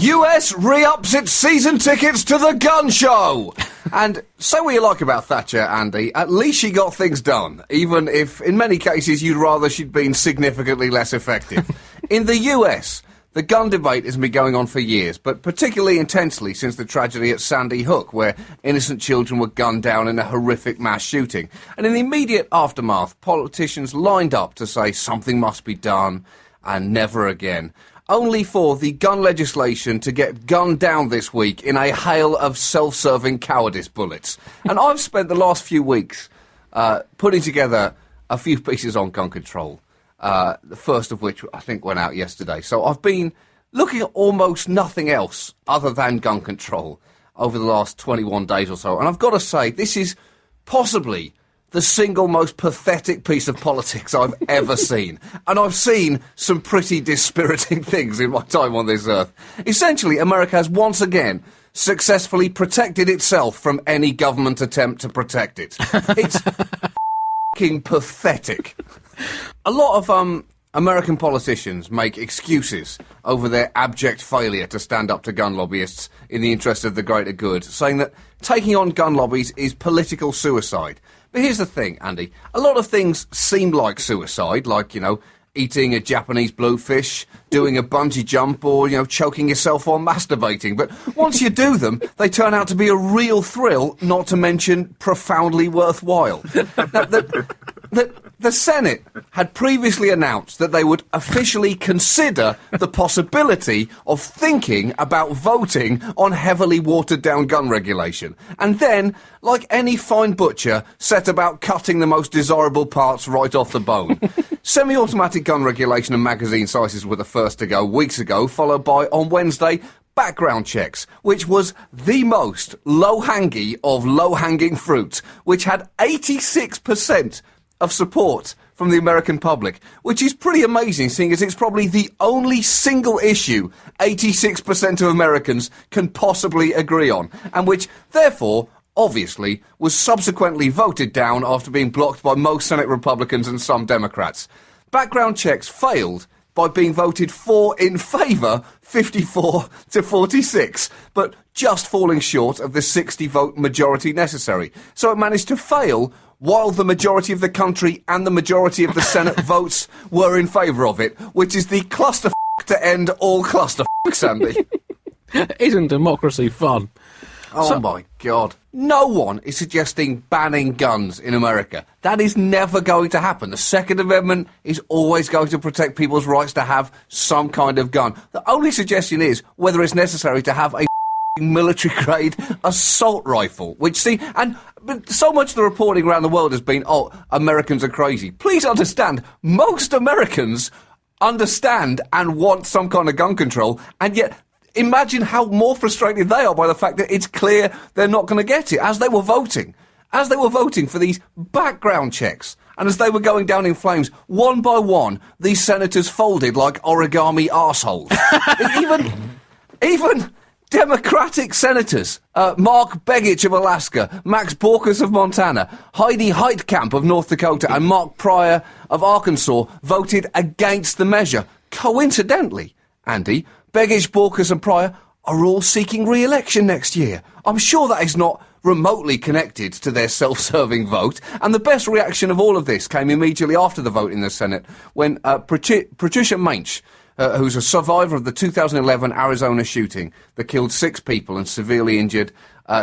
US re-ups its season tickets to the gun show. And say what you like about Thatcher, Andy, at least she got things done, even if in many cases you'd rather she'd been significantly less effective. In the US, the gun debate has been going on for years, but particularly intensely since the tragedy at Sandy Hook, where innocent children were gunned down in a horrific mass shooting. And in the immediate aftermath, politicians lined up to say something must be done, and never again. Only for the gun legislation to get gunned down this week in a hail of self-serving cowardice bullets. And I've spent the last few weeks putting together a few pieces on gun control, the first of which I think went out yesterday. So I've been looking at almost nothing else other than gun control over the last 21 days or so. And I've got to say, this is possibly the single most pathetic piece of politics I've ever seen. And I've seen some pretty dispiriting things in my time on this earth. Essentially, America has once again successfully protected itself from any government attempt to protect it. It's f***ing pathetic. A lot of American politicians make excuses over their abject failure to stand up to gun lobbyists in the interest of the greater good, saying that taking on gun lobbies is political suicide. But here's the thing, Andy. A lot of things seem like suicide, like, eating a Japanese bluefish, doing a bungee jump, or, choking yourself while masturbating. But once you do them, they turn out to be a real thrill, not to mention profoundly worthwhile. The Senate had previously announced that they would officially consider the possibility of thinking about voting on heavily watered-down gun regulation. And then, like any fine butcher, set about cutting the most desirable parts right off the bone. Semi-automatic gun regulation and magazine sizes were the first to go weeks ago, followed by, on Wednesday, background checks, which was the most low-hanging of low-hanging fruit, which had 86% of support from the American public, which is pretty amazing, seeing as it's probably the only single issue 86% of Americans can possibly agree on, and which, therefore, obviously, was subsequently voted down after being blocked by most Senate Republicans and some Democrats. Background checks failed by being voted for in favour 54 to 46, but just falling short of the 60-vote majority necessary. So it managed to fail while the majority of the country and the majority of the Senate votes were in favour of it, which is the clusterfuck to end all clusterfucks, Andy. Isn't democracy fun? Oh, my God. No one is suggesting banning guns in America. That is never going to happen. The Second Amendment is always going to protect people's rights to have some kind of gun. The only suggestion is whether it's necessary to have a military-grade assault rifle, which but so much of the reporting around the world has been, Americans are crazy. Please understand, most Americans understand and want some kind of gun control, and yet imagine how more frustrated they are by the fact that it's clear they're not going to get it. As they were voting for these background checks, and as they were going down in flames, one by one, these senators folded like origami arseholes. even Democratic senators, Mark Begich of Alaska, Max Baucus of Montana, Heidi Heitkamp of North Dakota, and Mark Pryor of Arkansas voted against the measure. Coincidentally, Andy, Begich, Baucus and Pryor are all seeking re-election next year. I'm sure that is not remotely connected to their self-serving vote, and the best reaction of all of this came immediately after the vote in the Senate when Patricia Mainch, who's a survivor of the 2011 Arizona shooting that killed 6 people and severely injured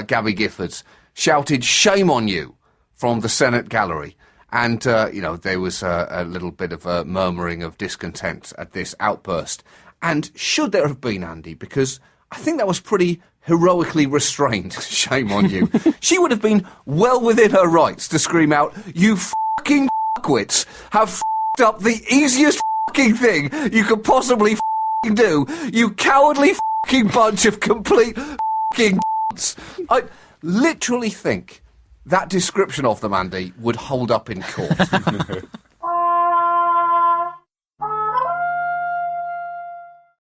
Gabby Giffords, shouted, "Shame on you," from the Senate gallery. And, there was a little bit of a murmuring of discontent at this outburst. And should there have been, Andy, because I think that was pretty heroically restrained, shame on you, she would have been well within her rights to scream out, "You fucking fuckwits have fucked up the easiest fucking thing you could possibly fucking do, you cowardly fucking bunch of complete fucking d***s." I literally think that description of them, Andy, would hold up in court.